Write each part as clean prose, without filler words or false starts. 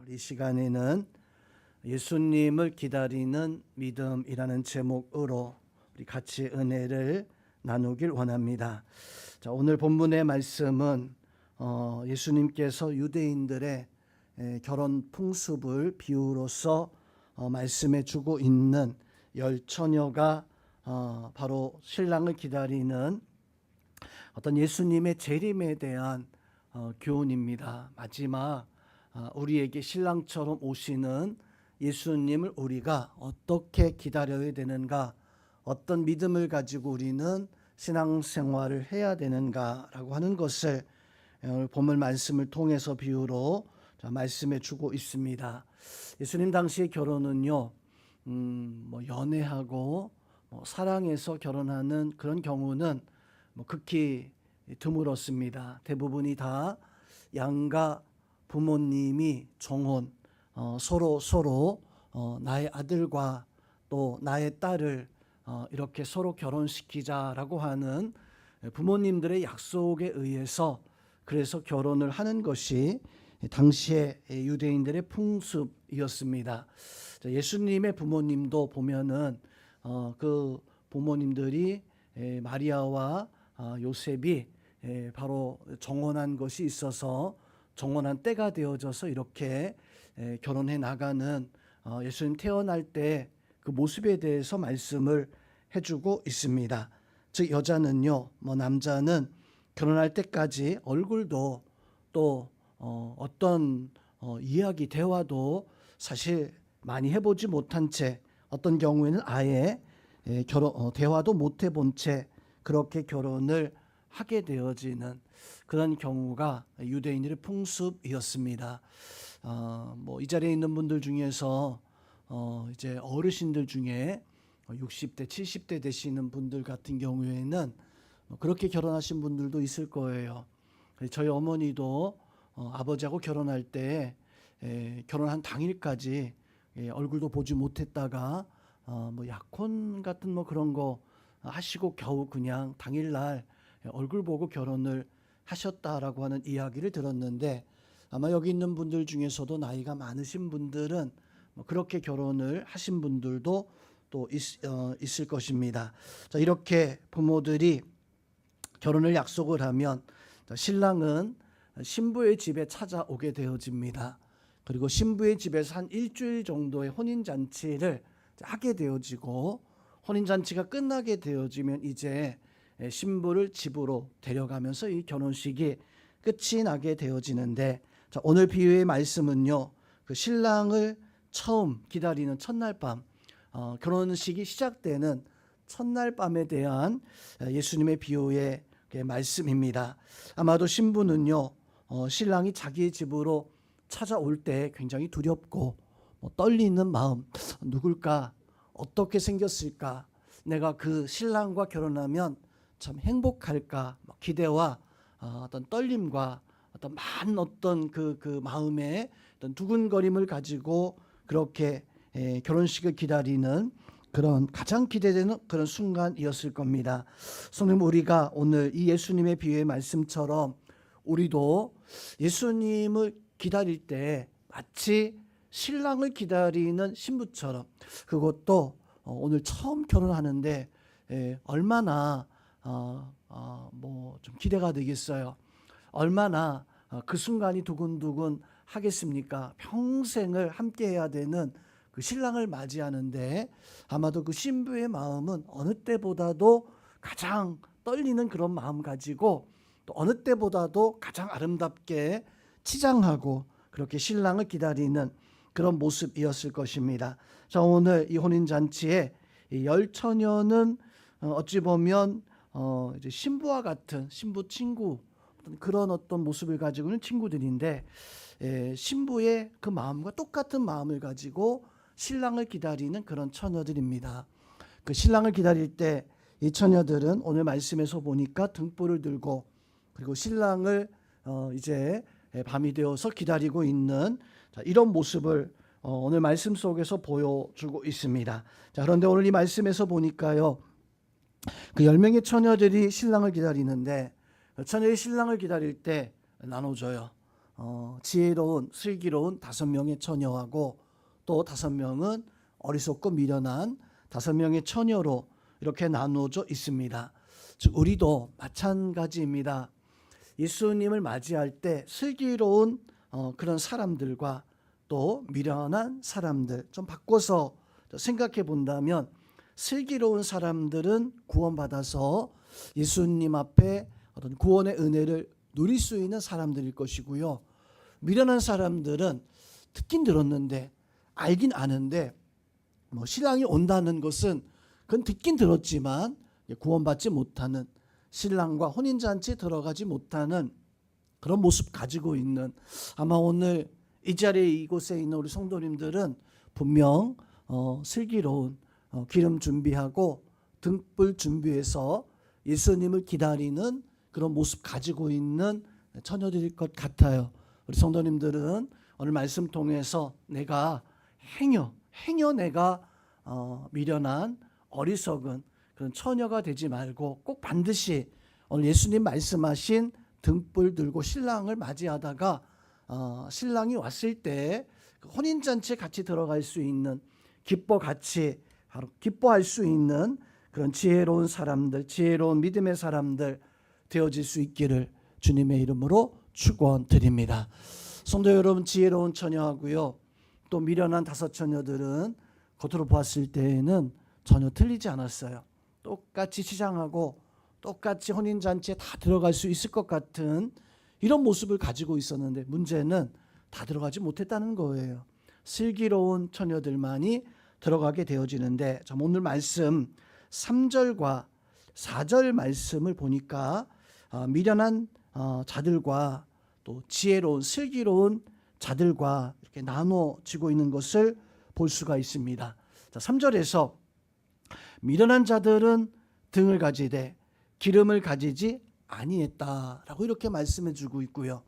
이 시간에는 예수님을 기다리는 믿음이라는 제목으로 우리 같이 은혜를 나누길 원합니다. 자, 오늘 본문의 말씀은 예수님께서 유대인들의 결혼 풍습을 비유로서 말씀해 주고 있는 열 처녀가 바로 신랑을 기다리는 어떤 예수님의 재림에 대한 교훈입니다. 마지막 우리에게 신랑처럼 오시는 예수님을 우리가 어떻게 기다려야 되는가, 어떤 믿음을 가지고 우리는 신앙생활을 해야 되는가라고 하는 것을 오늘 본문 말씀을 통해서 비유로 말씀해 주고 있습니다. 예수님 당시의 결혼은요, 연애하고 사랑해서 결혼하는 그런 경우는 극히 드물었습니다. 대부분이 다 양가 부모님이 정혼, 서로 나의 아들과 또 나의 딸을 이렇게 서로 결혼시키자라고 하는 부모님들의 약속에 의해서 그래서 결혼을 하는 것이 당시의 유대인들의 풍습이었습니다. 예수님의 부모님도 보면은 그 부모님들이 마리아와 요셉이 바로 정혼한 것이 있어서 정혼한 때가 되어져서 이렇게 결혼해 나가는 예수님 태어날 때 그 모습에 대해서 말씀을 해주고 있습니다. 즉 여자는요, 남자는 결혼할 때까지 얼굴도 또 어떤 이야기 대화도 사실 많이 해보지 못한 채, 어떤 경우에는 아예 대화도 못 해본 채 그렇게 결혼을 하게 되어지는 그런 경우가 유대인들의 풍습이었습니다. 이 자리에 있는 분들 중에서 이제 어르신들 중에 60대, 70대 되시는 분들 같은 경우에는 그렇게 결혼하신 분들도 있을 거예요. 저희 어머니도 아버지하고 결혼할 때 결혼한 당일까지 얼굴도 보지 못했다가 약혼 같은 그런 거 하시고 겨우 그냥 당일날 얼굴 보고 결혼을 하셨다라고 하는 이야기를 들었는데, 아마 여기 있는 분들 중에서도 나이가 많으신 분들은 그렇게 결혼을 하신 분들도 또 있을 것입니다. 자, 이렇게 부모들이 결혼을 약속을 하면 신랑은 신부의 집에 찾아오게 되어집니다. 그리고 신부의 집에서 한 일주일 정도의 혼인잔치를 하게 되어지고, 혼인잔치가 끝나게 되어지면 이제 신부를 집으로 데려가면서 이 결혼식이 끝이 나게 되어지는데, 자, 오늘 비유의 말씀은요, 그 신랑을 처음 기다리는 첫날 밤, 결혼식이 시작되는 첫날 밤에 대한 예수님의 비유의 말씀입니다. 아마도 신부는요, 신랑이 자기의 집으로 찾아올 때 굉장히 두렵고 떨리는 마음, 누굴까, 어떻게 생겼을까, 내가 그 신랑과 결혼하면 참 행복할까, 기대와 어떤 떨림과 어떤 많은 어떤 그 마음의 어떤 두근거림을 가지고 그렇게 결혼식을 기다리는 그런 가장 기대되는 그런 순간이었을 겁니다. 성도님, 우리가 오늘 이 예수님의 비유의 말씀처럼 우리도 예수님을 기다릴 때 마치 신랑을 기다리는 신부처럼, 그것도 오늘 처음 결혼하는데 얼마나 좀 기대가 되겠어요. 얼마나 그 순간이 두근두근 하겠습니까? 평생을 함께해야 되는 그 신랑을 맞이하는데 아마도 그 신부의 마음은 어느 때보다도 가장 떨리는 그런 마음 가지고, 또 어느 때보다도 가장 아름답게 치장하고 그렇게 신랑을 기다리는 그런 모습이었을 것입니다. 자, 오늘 이 혼인잔치에 이 열 처녀는 어찌 보면 이제 신부와 같은 신부 친구, 그런 어떤 모습을 가지고 있는 친구들인데, 신부의 그 마음과 똑같은 마음을 가지고 신랑을 기다리는 그런 처녀들입니다. 그 신랑을 기다릴 때 이 처녀들은 오늘 말씀에서 보니까 등불을 들고, 그리고 신랑을 이제 밤이 되어서 기다리고 있는 이런 모습을 오늘 말씀 속에서 보여주고 있습니다. 자, 그런데 오늘 이 말씀에서 보니까요, 그 10명의 처녀들이 신랑을 기다리는데, 처녀의 신랑을 기다릴 때 나눠져요. 지혜로운 슬기로운 5명의 처녀하고 또 5명은 어리석고 미련한 5명의 처녀로 이렇게 나누어져 있습니다. 즉 우리도 마찬가지입니다. 예수님을 맞이할 때 슬기로운 그런 사람들과 또 미련한 사람들, 좀 바꿔서 생각해 본다면 슬기로운 사람들은 구원받아서 예수님 앞에 어떤 구원의 은혜를 누릴 수 있는 사람들일 것이고요. 미련한 사람들은 듣긴 들었는데 알긴 아는데 신랑이 온다는 것은 그건 듣긴 들었지만 구원받지 못하는, 신랑과 혼인잔치에 들어가지 못하는 그런 모습 가지고 있는, 아마 오늘 이 자리에 이곳에 있는 우리 성도님들은 분명 슬기로운 기름 준비하고 등불 준비해서 예수님을 기다리는 그런 모습 가지고 있는 처녀들일 것 같아요. 우리 성도님들은 오늘 말씀 통해서 내가 행여 내가 미련한 어리석은 그런 처녀가 되지 말고 꼭 반드시 오늘 예수님 말씀하신 등불 들고 신랑을 맞이하다가 신랑이 왔을 때 혼인잔치에 같이 들어갈 수 있는, 기뻐할 수 있는 그런 지혜로운 사람들, 지혜로운 믿음의 사람들 되어질 수 있기를 주님의 이름으로 축원드립니다. 성도 여러분, 지혜로운 처녀하고요 또 미련한 5 처녀들은 겉으로 보았을 때에는 전혀 틀리지 않았어요. 똑같이 시장하고 똑같이 혼인잔치에 다 들어갈 수 있을 것 같은 이런 모습을 가지고 있었는데 문제는 다 들어가지 못했다는 거예요. 슬기로운 처녀들만이 들어가게 되어지는데, 오늘 말씀 3절과 4절 말씀을 보니까 미련한 자들과 또 지혜로운 슬기로운 자들과 이렇게 나눠지고 있는 것을 볼 수가 있습니다. 3절에서 미련한 자들은 등을 가지되 기름을 가지지 아니했다라고 이렇게 말씀해 주고 있고요.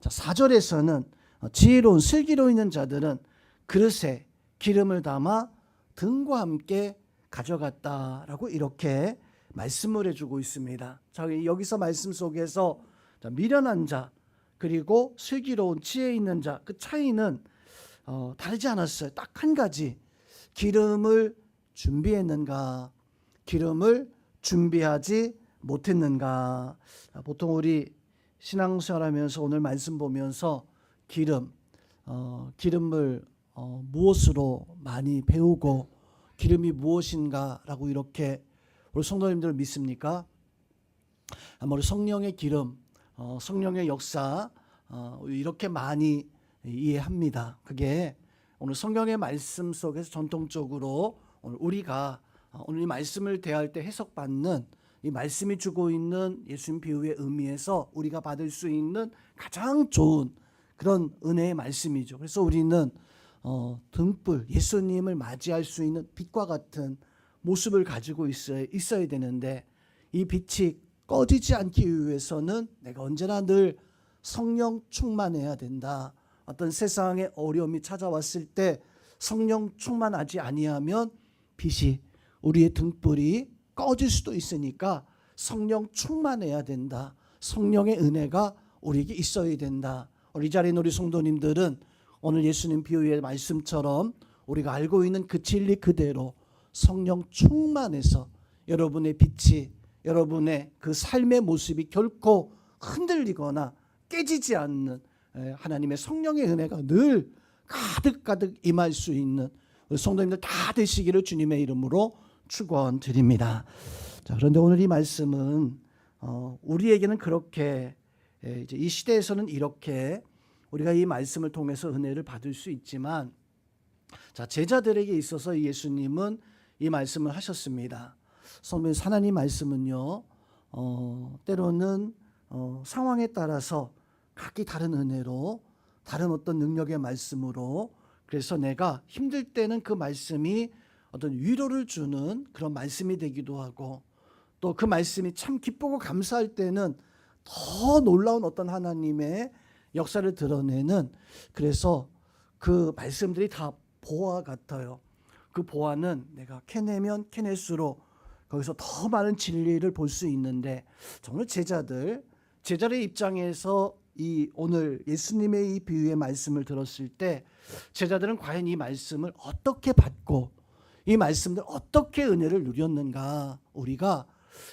4절에서는 지혜로운 슬기로 있는 자들은 그릇에 기름을 담아 등과 함께 가져갔다라고 이렇게 말씀을 해주고 있습니다. 자, 여기서 말씀 속에서 미련한 자 그리고 슬기로운 지혜 있는 자, 그 차이는 다르지 않았어요. 딱 한 가지, 기름을 준비했는가, 기름을 준비하지 못했는가. 보통 우리 신앙생활하면서 오늘 말씀 보면서 기름을 무엇으로 많이 배우고 기름이 무엇인가라고 이렇게 우리 성도님들 믿습니까? 아마 우리 성령의 기름, 성령의 역사 이렇게 많이 이해합니다. 그게 오늘 성경의 말씀 속에서 전통적으로 오늘 우리가 오늘 이 말씀을 대할 때 해석받는 이 말씀이 주고 있는 예수님 비유의 의미에서 우리가 받을 수 있는 가장 좋은 그런 은혜의 말씀이죠. 그래서 우리는 등불, 예수님을 맞이할 수 있는 빛과 같은 모습을 가지고 있어야 되는데, 이 빛이 꺼지지 않기 위해서는 내가 언제나 늘 성령 충만해야 된다. 어떤 세상의 어려움이 찾아왔을 때 성령 충만하지 아니하면 빛이, 우리의 등불이 꺼질 수도 있으니까 성령 충만해야 된다. 성령의 은혜가 우리에게 있어야 된다. 우리 자리에 있는 우리 성도님들은 오늘 예수님 비유의 말씀처럼 우리가 알고 있는 그 진리 그대로 성령 충만해서 여러분의 빛이, 여러분의 그 삶의 모습이 결코 흔들리거나 깨지지 않는 하나님의 성령의 은혜가 늘 가득가득 임할 수 있는 성도님들 다 되시기를 주님의 이름으로 축원드립니다. 자, 그런데 오늘 이 말씀은 우리에게는 그렇게 이제 이 시대에서는 이렇게 우리가 이 말씀을 통해서 은혜를 받을 수 있지만, 자, 제자들에게 있어서 예수님은 이 말씀을 하셨습니다. 성경 하나님 말씀은요, 때로는 상황에 따라서 각기 다른 은혜로, 다른 어떤 능력의 말씀으로, 그래서 내가 힘들 때는 그 말씀이 어떤 위로를 주는 그런 말씀이 되기도 하고, 또 그 말씀이 참 기쁘고 감사할 때는 더 놀라운 어떤 하나님의 역사를 드러내는, 그래서 그 말씀들이 다 보화 같아요. 그 보화는 내가 캐내면 캐낼수록 거기서 더 많은 진리를 볼 수 있는데, 정말 제자들의 입장에서 이 오늘 예수님의 이 비유의 말씀을 들었을 때 제자들은 과연 이 말씀을 어떻게 받고 이 말씀들 어떻게 은혜를 누렸는가, 우리가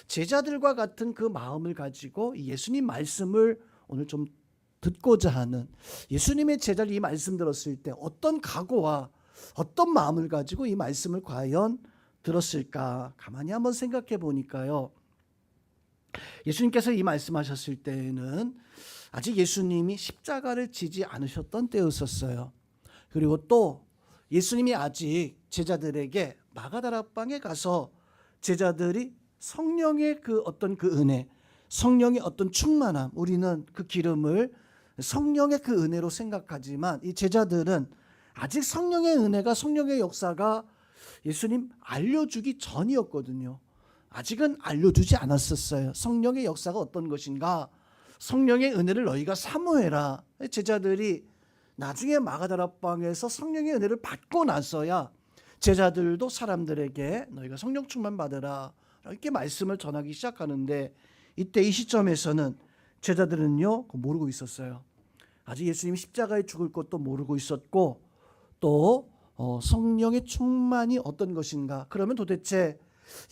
제자들과 같은 그 마음을 가지고 예수님 말씀을 오늘 좀 듣고자 하는, 예수님의 제자들 이 말씀 들었을 때 어떤 각오와 어떤 마음을 가지고 이 말씀을 과연 들었을까, 가만히 한번 생각해 보니까요, 예수님께서 이 말씀하셨을 때에는 아직 예수님이 십자가를 지지 않으셨던 때였었어요. 그리고 또 예수님이 아직 제자들에게 마가다락방에 가서 제자들이 성령의 그 어떤 그 은혜, 성령의 어떤 충만함, 우리는 그 기름을 성령의 그 은혜로 생각하지만 이 제자들은 아직 성령의 은혜가, 성령의 역사가 예수님 알려주기 전이었거든요. 아직은 알려주지 않았었어요. 성령의 역사가 어떤 것인가, 성령의 은혜를 너희가 사모해라. 제자들이 나중에 마가다락방에서 성령의 은혜를 받고 나서야 제자들도 사람들에게 너희가 성령 충만 받으라 이렇게 말씀을 전하기 시작하는데, 이때 이 시점에서는 제자들은요 모르고 있었어요. 아직 예수님이 십자가에 죽을 것도 모르고 있었고, 또 성령의 충만이 어떤 것인가, 그러면 도대체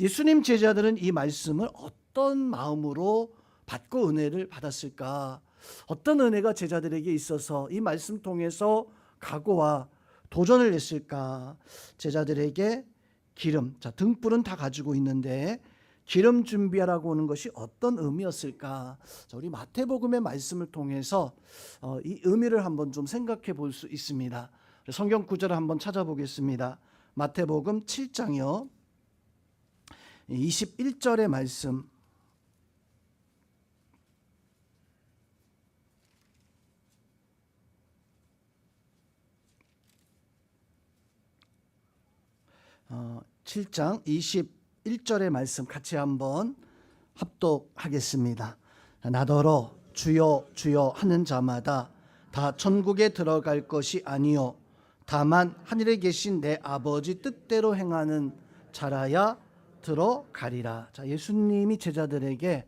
예수님 제자들은 이 말씀을 어떤 마음으로 받고 은혜를 받았을까, 어떤 은혜가 제자들에게 있어서 이 말씀 통해서 각오와 도전을 했을까. 제자들에게 기름, 자 등불은 다 가지고 있는데 기름 준비하라고 하는 것이 어떤 의미였을까. 자, 우리 마태복음의 말씀을 통해서 이 의미를 한번 좀 생각해 볼 수 있습니다. 성경 구절을 한번 찾아보겠습니다. 마태복음 7장이요 21절의 말씀. 어, 7장 21절의 말씀 같이 한번 합독하겠습니다. 나더러 주여 주여 하는 자마다 다 천국에 들어갈 것이 아니요 다만 하늘에 계신 내 아버지 뜻대로 행하는 자라야 들어가리라. 자, 예수님이 제자들에게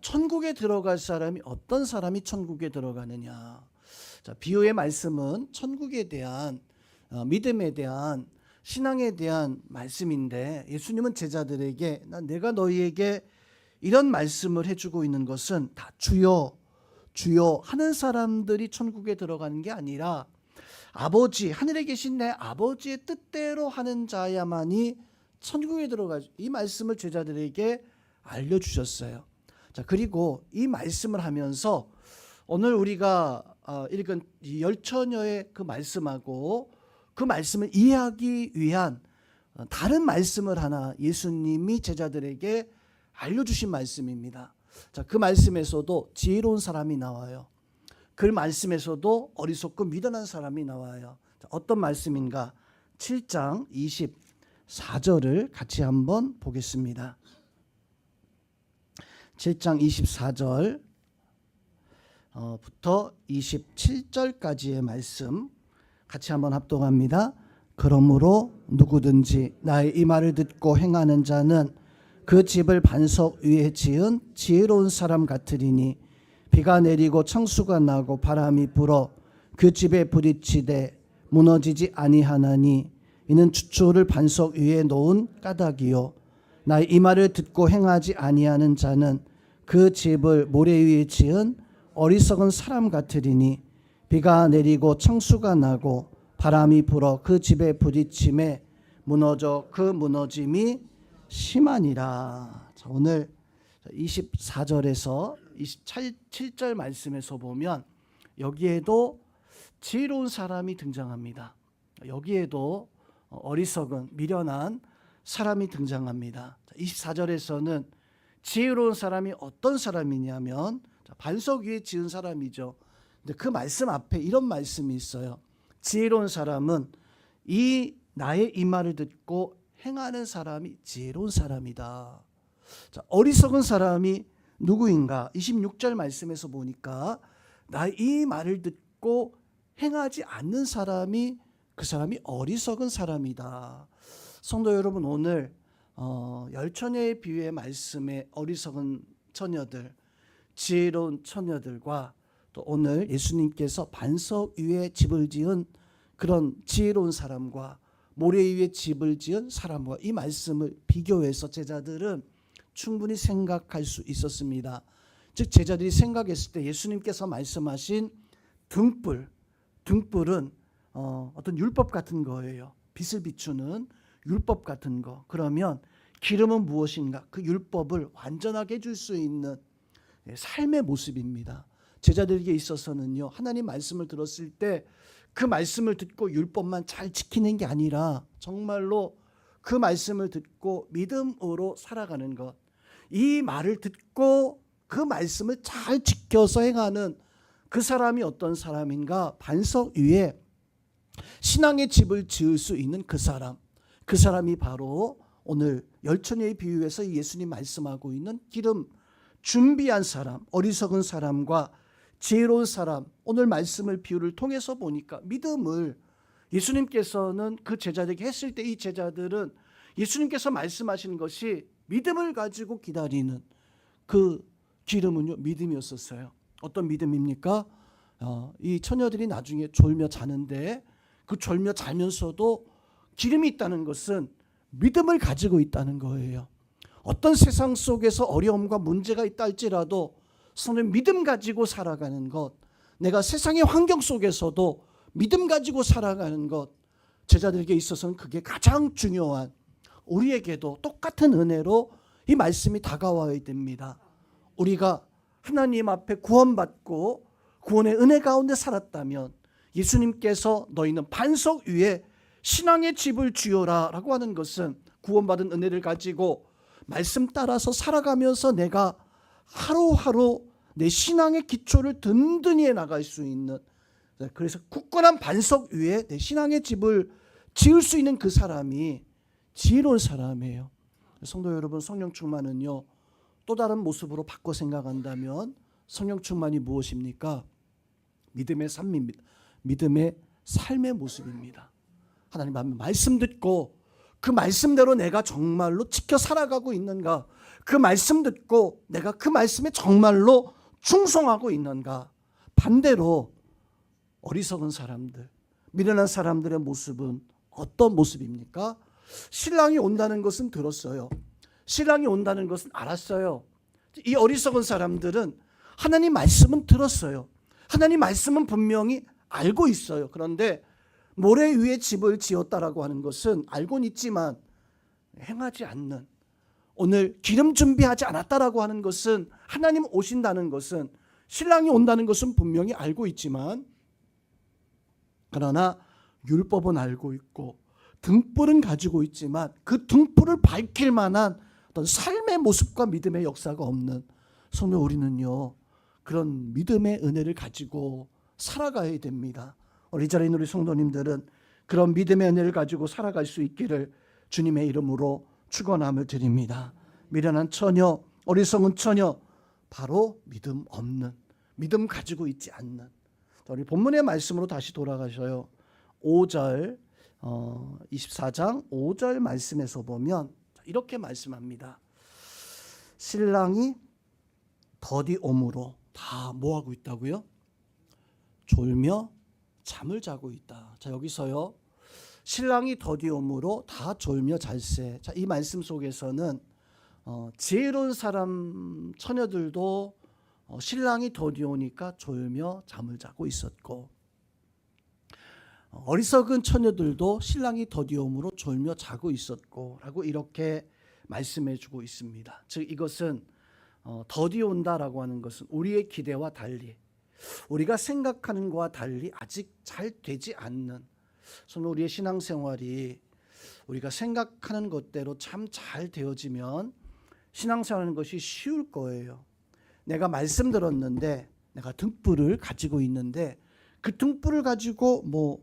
천국에 들어갈 사람이 어떤 사람이 천국에 들어가느냐. 자, 비유의 말씀은 천국에 대한 믿음에 대한 신앙에 대한 말씀인데, 예수님은 제자들에게 내가 너희에게 이런 말씀을 해주고 있는 것은 다 주여 주여 하는 사람들이 천국에 들어가는 게 아니라 아버지, 하늘에 계신 내 아버지의 뜻대로 하는 자야만이 천국에 들어가죠. 이 말씀을 제자들에게 알려주셨어요. 자, 그리고 이 말씀을 하면서 오늘 우리가 읽은 이 열처녀의 그 말씀하고 그 말씀을 이해하기 위한 다른 말씀을 하나 예수님이 제자들에게 알려주신 말씀입니다. 자, 그 말씀에서도 지혜로운 사람이 나와요. 그 말씀에서도 어리석고 미련한 사람이 나와요. 자, 어떤 말씀인가? 7장 24절을 같이 한번 보겠습니다. 7장 24절 부터 27절까지의 말씀 같이 한번 합독합니다. 그러므로 누구든지 나의 이 말을 듣고 행하는 자는 그 집을 반석 위에 지은 지혜로운 사람 같으리니 비가 내리고 창수가 나고 바람이 불어 그 집에 부딪히되 무너지지 아니하나니 이는 주초를 반석 위에 놓은 까닭이요 나의 이 말을 듣고 행하지 아니하는 자는 그 집을 모래 위에 지은 어리석은 사람 같으리니 비가 내리고 창수가 나고 바람이 불어 그 집에 부딪힘에 무너져 그 무너짐이 심하니라. 자, 오늘 24절에서 27절 말씀에서 보면 여기에도 지혜로운 사람이 등장합니다. 여기에도 어리석은 미련한 사람이 등장합니다. 24절에서는 지혜로운 사람이 어떤 사람이냐면 반석 위에 지은 사람이죠. 근데 그 말씀 앞에 이런 말씀이 있어요. 지혜로운 사람은 이 나의 이 말을 듣고 행하는 사람이 지혜로운 사람이다. 자, 어리석은 사람이 누구인가? 26절 말씀에서 보니까 나의 이 말을 듣고 행하지 않는 사람이 그 사람이 어리석은 사람이다. 성도 여러분, 오늘 열처녀의 비유의 말씀에 어리석은 처녀들, 지혜로운 처녀들과 또 오늘 예수님께서 반석 위에 집을 지은 그런 지혜로운 사람과 모래 위에 집을 지은 사람과 이 말씀을 비교해서 제자들은 충분히 생각할 수 있었습니다. 즉 제자들이 생각했을 때 예수님께서 말씀하신 등불은 어떤 율법 같은 거예요. 빛을 비추는 율법 같은 거. 그러면 기름은 무엇인가? 그 율법을 완전하게 해줄 수 있는 삶의 모습입니다. 제자들에게 있어서는요, 하나님 말씀을 들었을 때 그 말씀을 듣고 율법만 잘 지키는 게 아니라 정말로 그 말씀을 듣고 믿음으로 살아가는 것, 이 말을 듣고 그 말씀을 잘 지켜서 행하는 그 사람이 어떤 사람인가? 반석 위에 신앙의 집을 지을 수 있는 그 사람이 바로 오늘 열처녀의 비유에서 예수님 말씀하고 있는 기름 준비한 사람, 어리석은 사람과 지혜로운 사람, 오늘 말씀을 비유를 통해서 보니까 믿음을 예수님께서는 그 제자들에게 했을 때 이 제자들은 예수님께서 말씀하시는 것이 믿음을 가지고 기다리는 그 기름은요, 믿음이었었어요. 어떤 믿음입니까? 이 처녀들이 나중에 졸며 자는데 그 졸며 자면서도 기름이 있다는 것은 믿음을 가지고 있다는 거예요. 어떤 세상 속에서 어려움과 문제가 있다 할지라도 서로 믿음 가지고 살아가는 것, 내가 세상의 환경 속에서도 믿음 가지고 살아가는 것, 제자들에게 있어서는 그게 가장 중요한, 우리에게도 똑같은 은혜로 이 말씀이 다가와야 됩니다. 우리가 하나님 앞에 구원받고 구원의 은혜 가운데 살았다면 예수님께서 너희는 반석 위에 신앙의 집을 지어라 라고 하는 것은 구원받은 은혜를 가지고 말씀 따라서 살아가면서 내가 하루하루 내 신앙의 기초를 든든히 해나갈 수 있는, 그래서 굳건한 반석 위에 내 신앙의 집을 지을 수 있는 그 사람이 지혜로운 사람이에요. 성도 여러분, 성령 충만은요, 또 다른 모습으로 바꿔 생각한다면 성령 충만이 무엇입니까? 믿음의 삶입니다. 믿음의 삶의 모습입니다. 하나님 앞에 말씀 듣고 그 말씀대로 내가 정말로 지켜 살아가고 있는가? 그 말씀 듣고 내가 그 말씀에 정말로 충성하고 있는가? 반대로 어리석은 사람들, 미련한 사람들의 모습은 어떤 모습입니까? 신랑이 온다는 것은 들었어요. 신랑이 온다는 것은 알았어요. 이 어리석은 사람들은 하나님 말씀은 들었어요. 하나님 말씀은 분명히 알고 있어요. 그런데 모래 위에 집을 지었다라고 하는 것은 알고는 있지만 행하지 않는, 오늘 기름 준비하지 않았다라고 하는 것은, 하나님 오신다는 것은, 신랑이 온다는 것은 분명히 알고 있지만, 그러나 율법은 알고 있고 등불은 가지고 있지만 그 등불을 밝힐 만한 어떤 삶의 모습과 믿음의 역사가 없는 성도, 우리는요, 그런 믿음의 은혜를 가지고 살아가야 됩니다. 이 자리에 있는 우리 성도님들은 그런 믿음의 은혜를 가지고 살아갈 수 있기를 주님의 이름으로 축원함을 드립니다. 미련한 처녀, 어리석은 처녀, 바로 믿음 없는, 믿음 가지고 있지 않는. 우리 본문의 말씀으로 다시 돌아가셔요. 5절, 24장 5절 말씀에서 보면 이렇게 말씀합니다. 신랑이 더디 오므로, 다 뭐하고 있다고요? 졸며 잠을 자고 있다. 자, 여기서요, 신랑이 더디 오므로 다 졸며 잘세. 자, 이 말씀 속에서는 지혜로운 사람 처녀들도 신랑이 더디 오니까 졸며 잠을 자고 있었고, 어리석은 처녀들도 신랑이 더디 오므로 졸며 자고 있었고 라고 이렇게 말씀해 주고 있습니다. 즉 이것은 더디 온다라고 하는 것은 우리의 기대와 달리, 우리가 생각하는 것과 달리 아직 잘 되지 않는, 우리의 신앙생활이 우리가 생각하는 것대로 참 잘 되어지면 신앙생활하는 것이 쉬울 거예요. 내가 말씀 들었는데, 내가 등불을 가지고 있는데 그 등불을 가지고 뭐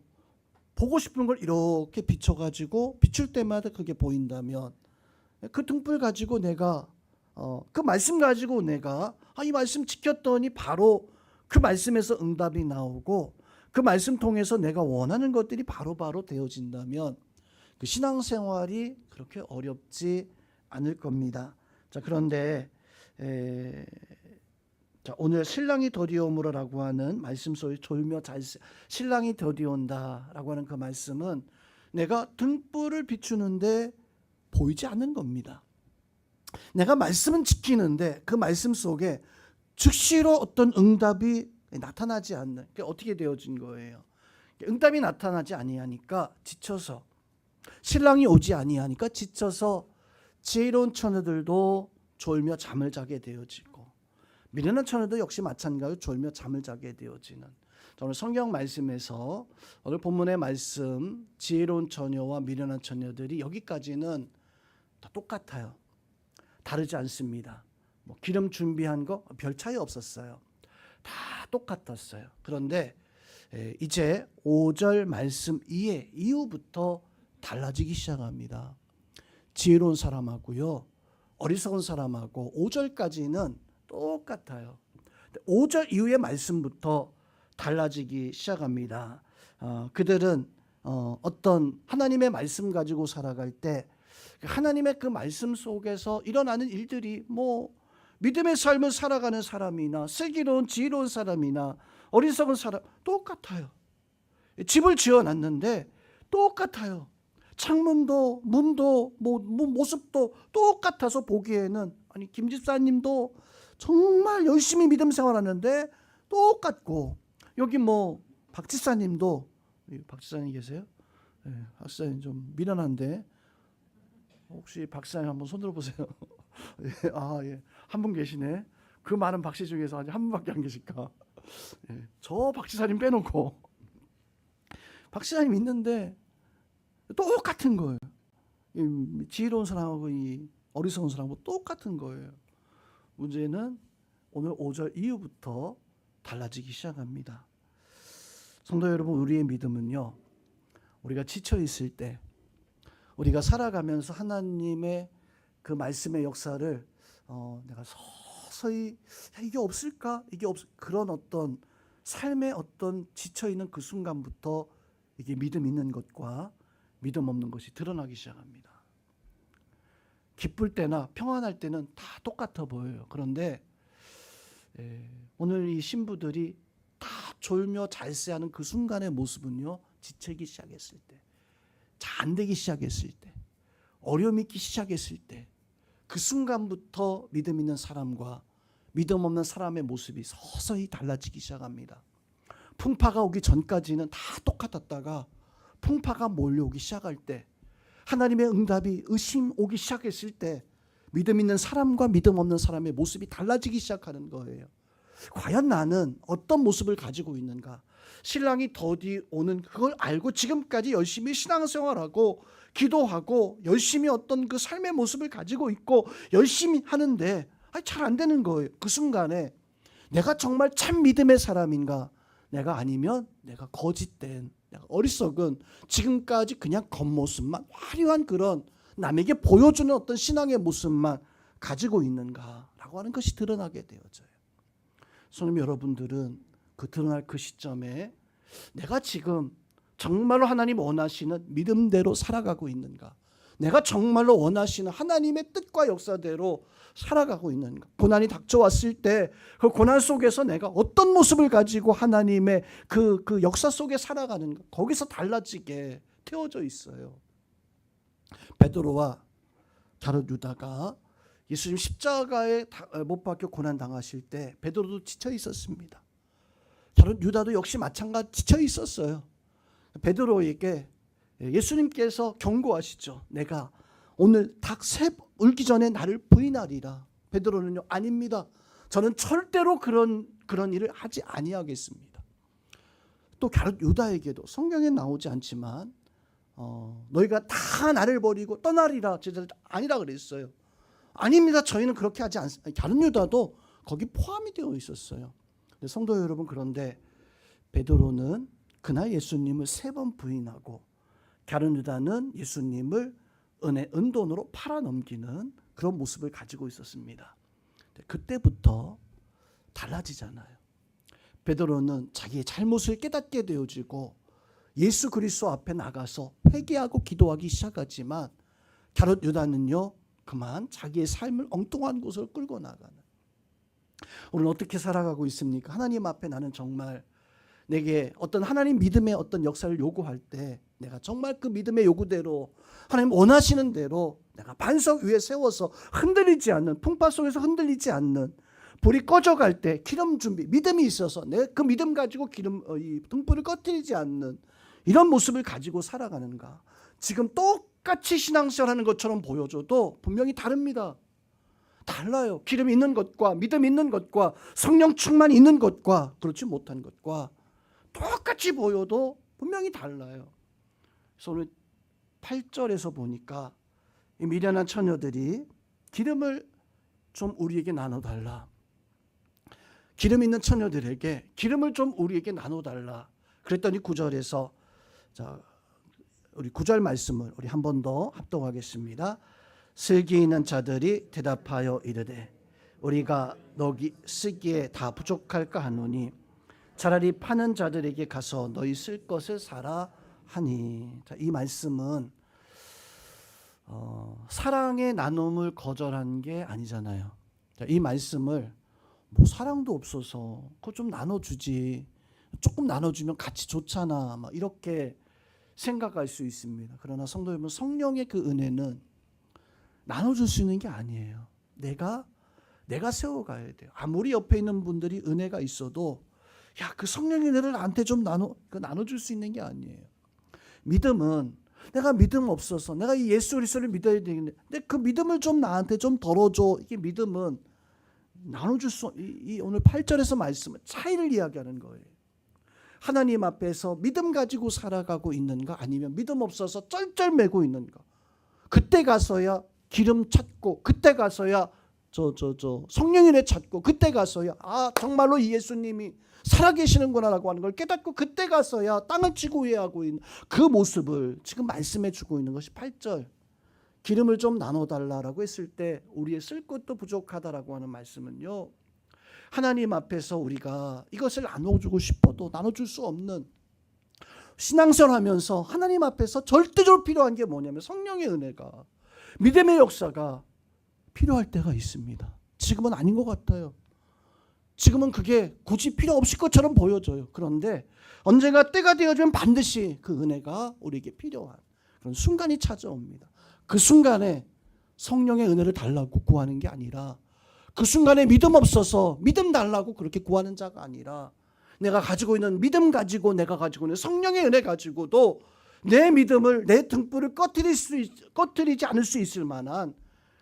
보고 싶은 걸 이렇게 비춰가지고 비출 때마다 그게 보인다면, 그 등불 가지고 내가 그 말씀 가지고 내가 이 말씀 지켰더니 바로 그 말씀에서 응답이 나오고 그 말씀 통해서 내가 원하는 것들이 바로바로 되어진다면 그 신앙생활이 그렇게 어렵지 않을 겁니다. 자, 그런데 자, 오늘 신랑이 더디오므로라고 하는 말씀 속에 졸며 잘세, 신랑이 더디온다라고 하는 그 말씀은 내가 등불을 비추는데 보이지 않는 겁니다. 내가 말씀은 지키는데 그 말씀 속에 즉시로 어떤 응답이 나타나지 않는, 어떻게 되어진 거예요? 응답이 나타나지 아니하니까 지쳐서, 신랑이 오지 아니하니까 지쳐서 지혜로운 처녀들도 졸며 잠을 자게 되어지고, 미련한 처녀도 역시 마찬가지로 졸며 잠을 자게 되어지는, 오늘 성경 말씀에서 오늘 본문의 말씀 지혜로운 처녀와 미련한 처녀들이 여기까지는 다 똑같아요. 다르지 않습니다. 뭐 기름 준비한 거 별 차이 없었어요. 다 똑같았어요. 그런데 이제 5절 말씀 이후부터 달라지기 시작합니다. 지혜로운 사람하고요, 어리석은 사람하고 5절까지는 똑같아요. 5절 이후의 말씀부터 달라지기 시작합니다. 그들은 어떤 하나님의 말씀 가지고 살아갈 때 하나님의 그 말씀 속에서 일어나는 일들이 뭐 믿음의 삶을 살아가는 사람이나 슬기로운 지혜로운 사람이나 어리석은 사람 똑같아요. 집을 지어놨는데 똑같아요. 창문도 문도 뭐 모습도 똑같아서 보기에는, 아니 김 집사님도 정말 열심히 믿음 생활하는데 똑같고, 여기 뭐 박 집사님도, 박 집사님 계세요? 네, 박 집사님 좀 미련한데 혹시 박 집사님 한번 손 들어보세요. 예, 예. 한 분 계시네. 그 많은 박씨 중에서 아직 한 분밖에 안 계실까? 예, 저 박 집사님 빼놓고 박 집사님 있는데 똑같은 거예요. 이 지혜로운 사람하고 이 어리석은 사람하고 똑같은 거예요. 문제는 오늘 5절 이후부터 달라지기 시작합니다. 성도 여러분, 우리의 믿음은요, 우리가 지쳐 있을 때, 우리가 살아가면서 하나님의 그 말씀의 역사를 내가 서서히 이게 없을까? 그런 어떤 삶의 어떤 지쳐 있는 그 순간부터 이게 믿음 있는 것과 믿음 없는 것이 드러나기 시작합니다. 기쁠 때나 평안할 때는 다 똑같아 보여요. 그런데 오늘 이 신부들이 다 졸며 잘세하는 그 순간의 모습은요, 지치기 시작했을 때, 잘 안 되기 시작했을 때, 어려움이 있기 시작했을 때, 그 순간부터 믿음 있는 사람과 믿음 없는 사람의 모습이 서서히 달라지기 시작합니다. 풍파가 오기 전까지는 다 똑같았다가 풍파가 몰려오기 시작할 때, 하나님의 응답이 의심 오기 시작했을 때, 믿음 있는 사람과 믿음 없는 사람의 모습이 달라지기 시작하는 거예요. 과연 나는 어떤 모습을 가지고 있는가? 신랑이 더디 오는 그걸 알고 지금까지 열심히 신앙생활하고 기도하고 열심히 어떤 그 삶의 모습을 가지고 있고 열심히 하는데 잘 안 되는 거예요. 그 순간에 내가 정말 참 믿음의 사람인가? 내가 아니면 내가 거짓된, 내가 어리석은, 지금까지 그냥 겉모습만, 화려한 그런 남에게 보여주는 어떤 신앙의 모습만 가지고 있는가라고 하는 것이 드러나게 되어져요. 성도 여러분들은 그 드러날 그 시점에 내가 지금 정말로 하나님 원하시는 믿음대로 살아가고 있는가? 내가 정말로 원하시는 하나님의 뜻과 역사대로 살아가고 있는가? 고난이 닥쳐왔을 때 그 고난 속에서 내가 어떤 모습을 가지고 하나님의 그 역사 속에 살아가는가? 거기서 달라지게 태워져 있어요. 베드로와 가룟 유다가 예수님 십자가에 못 박혀 고난 당하실 때 베드로도 지쳐 있었습니다. 가룟 유다도 역시 마찬가지 지쳐 있었어요. 베드로에게 예수님께서 경고하시죠. 내가 오늘 닭 새 울기 전에 나를 부인하리라. 베드로는요, 아닙니다. 저는 절대로 그런 일을 하지 아니하겠습니다. 또 가룟 유다에게도 성경에 나오지 않지만 너희가 다 나를 버리고 떠나리라 제자들 아니라 그랬어요. 아닙니다. 저희는 그렇게 하지 않습니다. 가룟 유다도 거기 포함이 되어 있었어요. 성도 여러분, 그런데 베드로는 그날 예수님을 3번 부인하고 가룟 유다는 예수님을 은돈으로 팔아넘기는 그런 모습을 가지고 있었습니다. 그때부터 달라지잖아요. 베드로는 자기의 잘못을 깨닫게 되어지고 예수 그리스도 앞에 나가서 회개하고 기도하기 시작하지만 가룟 유다는요, 그만 자기의 삶을 엉뚱한 곳으로 끌고 나가는, 오늘 어떻게 살아가고 있습니까? 하나님 앞에 나는 정말 내게 어떤 하나님 믿음의 어떤 역사를 요구할 때 내가 정말 그 믿음의 요구대로 하나님 원하시는 대로 내가 반석 위에 세워서 흔들리지 않는, 풍파 속에서 흔들리지 않는, 불이 꺼져갈 때 기름 준비, 믿음이 있어서 내 그 믿음 가지고 이 등불을 꺼뜨리지 않는 이런 모습을 가지고 살아가는가. 지금 똑같이 신앙생활하는 것처럼 보여줘도 분명히 다릅니다. 달라요. 기름 있는 것과 믿음 있는 것과 성령 충만 있는 것과 그렇지 못한 것과 똑같이 보여도 분명히 달라요. 그래서 오늘 8절에서 보니까 이 미련한 처녀들이 기름을 좀 우리에게 나눠달라. 기름 있는 처녀들에게 기름을 좀 우리에게 나눠달라. 그랬더니 9절에서 자, 우리 9절 말씀을 우리 한 번 더 합독하겠습니다. 슬기 있는 자들이 대답하여 이르되 우리가 너희 쓰기에 다 부족할까 하노니 차라리 파는 자들에게 가서 너희 쓸 것을 사라 하니. 자, 이 말씀은 사랑의 나눔을 거절한 게 아니잖아요. 자, 이 말씀을 뭐 사랑도 없어서 그거 좀 나눠주지, 조금 나눠주면 같이 좋잖아, 막 이렇게 생각할 수 있습니다. 그러나 성도 여러분, 성령의 그 은혜는 나눠줄 수 있는 게 아니에요. 내가 세워가야 돼요. 아무리 옆에 있는 분들이 은혜가 있어도 야, 그 성령의 은혜를 나한테 좀 나눠줄 수 있는 게 아니에요. 믿음은 내가 믿음 없어서 내가 이 예수 그리스도를 믿어야 되는데 그 믿음을 좀 나한테 좀 덜어줘. 이게 믿음은 나눠줄 수, 오늘 8절에서 말씀은 차이를 이야기하는 거예요. 하나님 앞에서 믿음 가지고 살아가고 있는가, 아니면 믿음 없어서 쩔쩔매고 있는가. 그때 가서야 기름 찾고, 그때 가서야 성령의 은혜 찾고, 그때 가서야 정말로 이 예수님이 살아계시는구나라고 하는 걸 깨닫고, 그때 가서야 땅을 치고 회하고 있는 그 모습을 지금 말씀해 주고 있는 것이 8절. 기름을 좀 나눠달라고 했을 때 우리의 쓸 것도 부족하다라고 하는 말씀은요, 하나님 앞에서 우리가 이것을 나눠주고 싶어도 나눠줄 수 없는, 신앙생활하면서 하나님 앞에서 절대적으로 필요한 게 뭐냐면 성령의 은혜가, 믿음의 역사가 필요할 때가 있습니다. 지금은 아닌 것 같아요. 지금은 그게 굳이 필요 없을 것처럼 보여져요. 그런데 언젠가 때가 되어지면 반드시 그 은혜가 우리에게 필요한 그런 순간이 찾아옵니다. 그 순간에 성령의 은혜를 달라고 구하는 게 아니라, 그 순간에 믿음 없어서 믿음 달라고 그렇게 구하는 자가 아니라, 내가 가지고 있는 믿음 가지고, 내가 가지고 있는 성령의 은혜 가지고도 내 믿음을, 내 등불을 꺼뜨리지 않을 수 있을 만한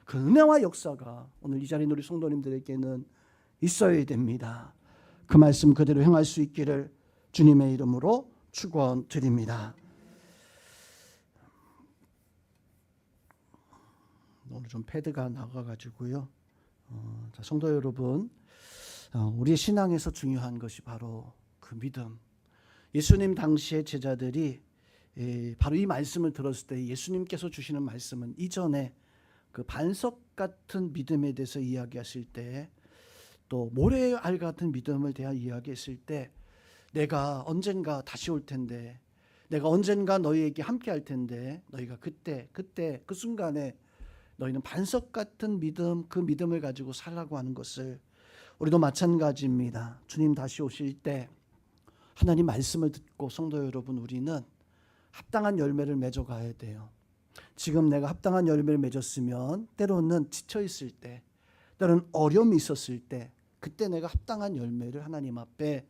그 은혜와 역사가 오늘 이 자리에 우리 성도님들에게는 있어야 됩니다. 그 말씀 그대로 행할 수 있기를 주님의 이름으로 축원드립니다. 오늘 좀 패드가 나가가지고요. 성도 여러분, 우리 신앙에서 중요한 것이 바로 그 믿음. 예수님 당시의 제자들이 바로 이 말씀을 들었을 때 예수님께서 주시는 말씀은 이전에 그 반석 같은 믿음에 대해서 이야기하실 때, 또 모래알 같은 믿음을 대하여 이야기했을 때, 내가 언젠가 다시 올 텐데, 내가 언젠가 너희에게 함께 할 텐데, 너희가 그때 그 순간에 너희는 반석 같은 믿음, 그 믿음을 가지고 살라고 하는 것을, 우리도 마찬가지입니다. 주님 다시 오실 때 하나님 말씀을 듣고 성도 여러분, 우리는 합당한 열매를 맺어가야 돼요. 지금 내가 합당한 열매를 맺었으면 때로는 지쳐있을 때, 때로는 어려움이 있었을 때, 그때 내가 합당한 열매를 하나님 앞에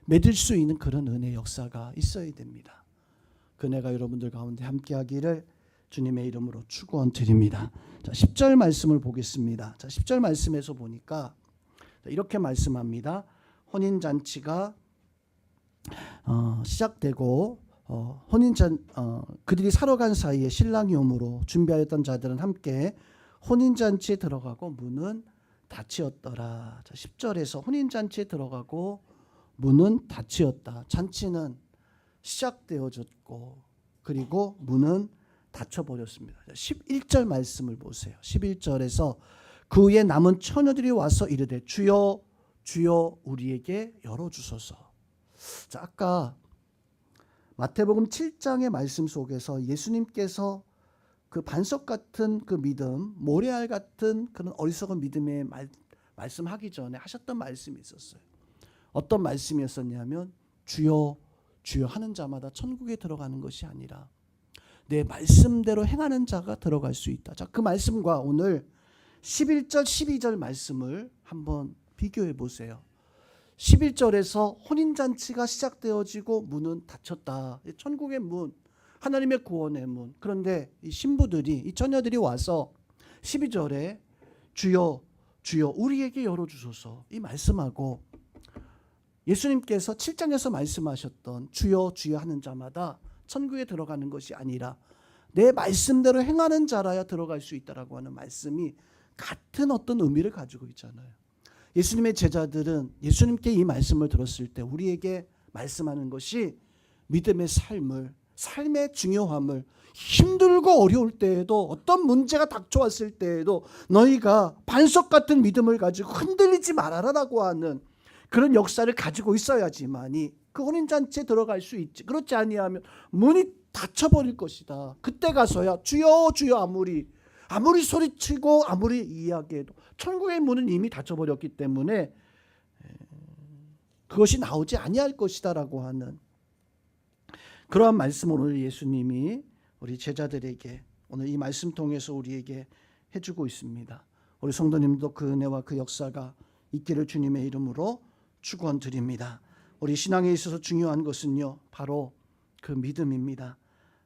맺을 수 있는 그런 은혜의 역사가 있어야 됩니다. 그 은혜가 여러분들 가운데 함께하기를 주님의 이름으로 축원드립니다. 자, 10절 말씀을 보겠습니다. 자, 10절 말씀에서 보니까 이렇게 말씀합니다. 혼인잔치가 시작되고 그들이 사러 간 사이에 신랑이 오므로 준비하였던 자들은 함께 혼인잔치에 들어가고 문은 닫히었더라. 자, 10절에서 혼인잔치에 들어가고 문은 닫히었다. 잔치는 시작되어졌고 그리고 문은 닫혀버렸습니다. 11절 말씀을 보세요. 11절에서 그 후에 남은 처녀들이 와서 이르되 주여 주여 우리에게 열어주소서. 자, 아까 마태복음 7장의 말씀 속에서 예수님께서 그 반석 같은 그 믿음, 모래알 같은 그런 어리석은 믿음의 말씀하기 전에 하셨던 말씀이 있었어요. 어떤 말씀이었었냐면 주여 주여 하는 자마다 천국에 들어가는 것이 아니라 내 말씀대로 행하는 자가 들어갈 수 있다. 자, 그 말씀과 오늘 11절 12절 말씀을 한번 비교해 보세요. 11절에서 혼인잔치가 시작되어지고 문은 닫혔다. 천국의 문, 하나님의 구원의 문. 그런데 이 신부들이, 이 처녀들이 와서 12절에 주여 주여 우리에게 열어주소서 이 말씀하고, 예수님께서 7장에서 말씀하셨던 주여 주여 하는 자마다 천국에 들어가는 것이 아니라 내 말씀대로 행하는 자라야 들어갈 수 있다라고 하는 말씀이 같은 어떤 의미를 가지고 있잖아요. 예수님의 제자들은 예수님께 이 말씀을 들었을 때 우리에게 말씀하는 것이 믿음의 삶의 중요함을, 힘들고 어려울 때에도 어떤 문제가 닥쳐왔을 때에도 너희가 반석 같은 믿음을 가지고 흔들리지 말아라라고 하는 그런 역사를 가지고 있어야지만이 그 혼인잔치에 들어갈 수 있지. 그렇지 아니하면 문이 닫혀버릴 것이다. 그때 가서야 주여 주여 아무리 소리치고 아무리 이야기해도 천국의 문은 이미 닫혀버렸기 때문에 그것이 나오지 아니할 것이다라고 하는 그러한 말씀을 오늘 예수님이 우리 제자들에게 오늘 이 말씀 통해서 우리에게 해주고 있습니다. 우리 성도님도 그 은혜와 그 역사가 있기를 주님의 이름으로 축원드립니다. 우리 신앙에 있어서 중요한 것은요, 바로 그 믿음입니다.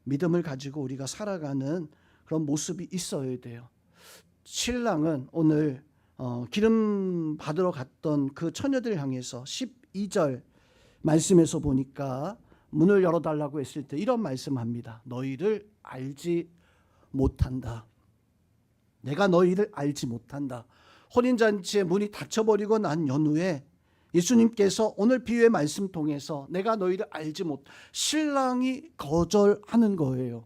믿음을 가지고 우리가 살아가는 그런 모습이 있어야 돼요. 신랑은 오늘 기름 받으러 갔던 그 처녀들 향해서 12절 말씀에서 보니까 문을 열어달라고 했을 때 이런 말씀합니다. 너희를 알지 못한다. 내가 너희를 알지 못한다. 혼인잔치의 문이 닫혀버리고 난 연후에 예수님께서 오늘 비유의 말씀 통해서 내가 너희를 알지 못, 신랑이 거절하는 거예요.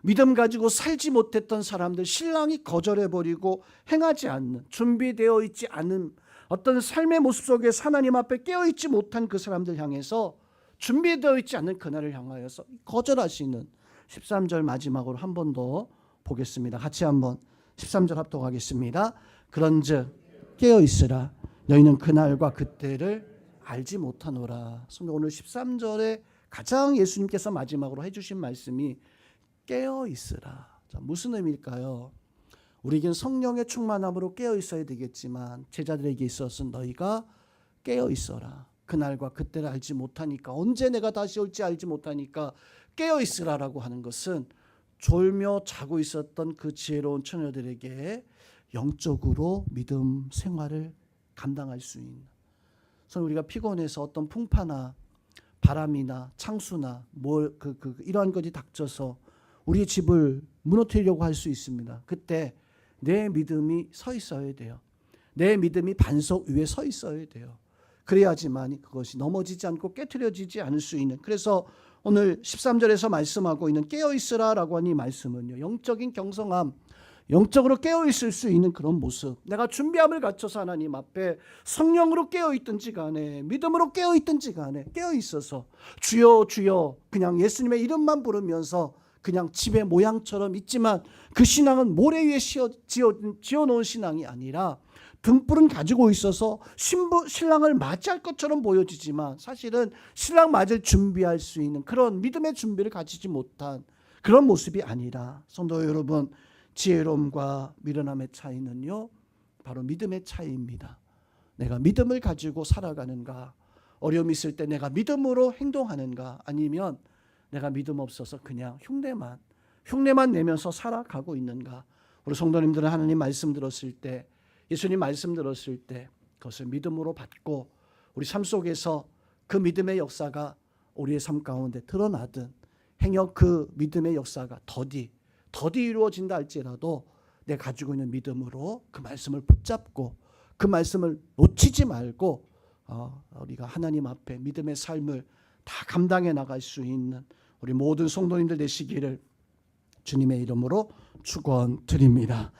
믿음 가지고 살지 못했던 사람들, 신랑이 거절해버리고 행하지 않는, 준비되어 있지 않은 어떤 삶의 모습 속에 하나님 앞에 깨어있지 못한 그 사람들 향해서, 준비되어 있지 않는 그날을 향하여서 거절하시는 13절 마지막으로 한 번 더 보겠습니다. 같이 한번 13절 합독하겠습니다. 그런즉 깨어있으라. 너희는 그날과 그때를 알지 못하노라. 오늘 13절에 가장 예수님께서 마지막으로 해주신 말씀이 깨어있으라. 자, 무슨 의미일까요? 우리에겐 성령의 충만함으로 깨어있어야 되겠지만 제자들에게 있어서는 너희가 깨어있어라. 그날과 그때를 알지 못하니까, 언제 내가 다시 올지 알지 못하니까 깨어있으라라고 하는 것은 졸며 자고 있었던 그 지혜로운 처녀들에게 영적으로 믿음 생활을 감당할 수 있는, 우리가 피곤해서 어떤 풍파나 바람이나 창수나 이러한 것이 닥쳐서 우리의 집을 무너뜨리려고 할 수 있습니다. 그때 내 믿음이 서 있어야 돼요. 내 믿음이 반석 위에 서 있어야 돼요. 그래야지만 그것이 넘어지지 않고 깨트려지지 않을 수 있는, 그래서 오늘 13절에서 말씀하고 있는 깨어있으라라고 하는 이 말씀은요, 영적인 경성함, 영적으로 깨어있을 수 있는 그런 모습, 내가 준비함을 갖춰서 하나님 앞에 성령으로 깨어있든지 간에 믿음으로 깨어있든지 간에 깨어있어서 주여 주여 그냥 예수님의 이름만 부르면서 그냥 집의 모양처럼 있지만 그 신앙은 모래 위에 지어놓은 신앙이 아니라 등불은 가지고 있어서 신랑을 맞이할 것처럼 보여지지만 사실은 신랑 맞을 준비할 수 있는 그런 믿음의 준비를 가지지 못한 그런 모습이 아니라, 성도 여러분, 지혜로움과 미련함의 차이는요, 바로 믿음의 차이입니다. 내가 믿음을 가지고 살아가는가, 어려움이 있을 때 내가 믿음으로 행동하는가, 아니면 내가 믿음 없어서 그냥 흉내만 내면서 살아가고 있는가. 우리 성도님들은 하나님 말씀 들었을 때, 예수님 말씀 들었을 때 그것을 믿음으로 받고 우리 삶 속에서 그 믿음의 역사가 우리의 삶 가운데 드러나든 행여 그 믿음의 역사가 더디 이루어진다 할지라도 내가 가지고 있는 믿음으로 그 말씀을 붙잡고 그 말씀을 놓치지 말고 우리가 하나님 앞에 믿음의 삶을 다 감당해 나갈 수 있는 우리 모든 성도님들 되시기를 주님의 이름으로 축원드립니다.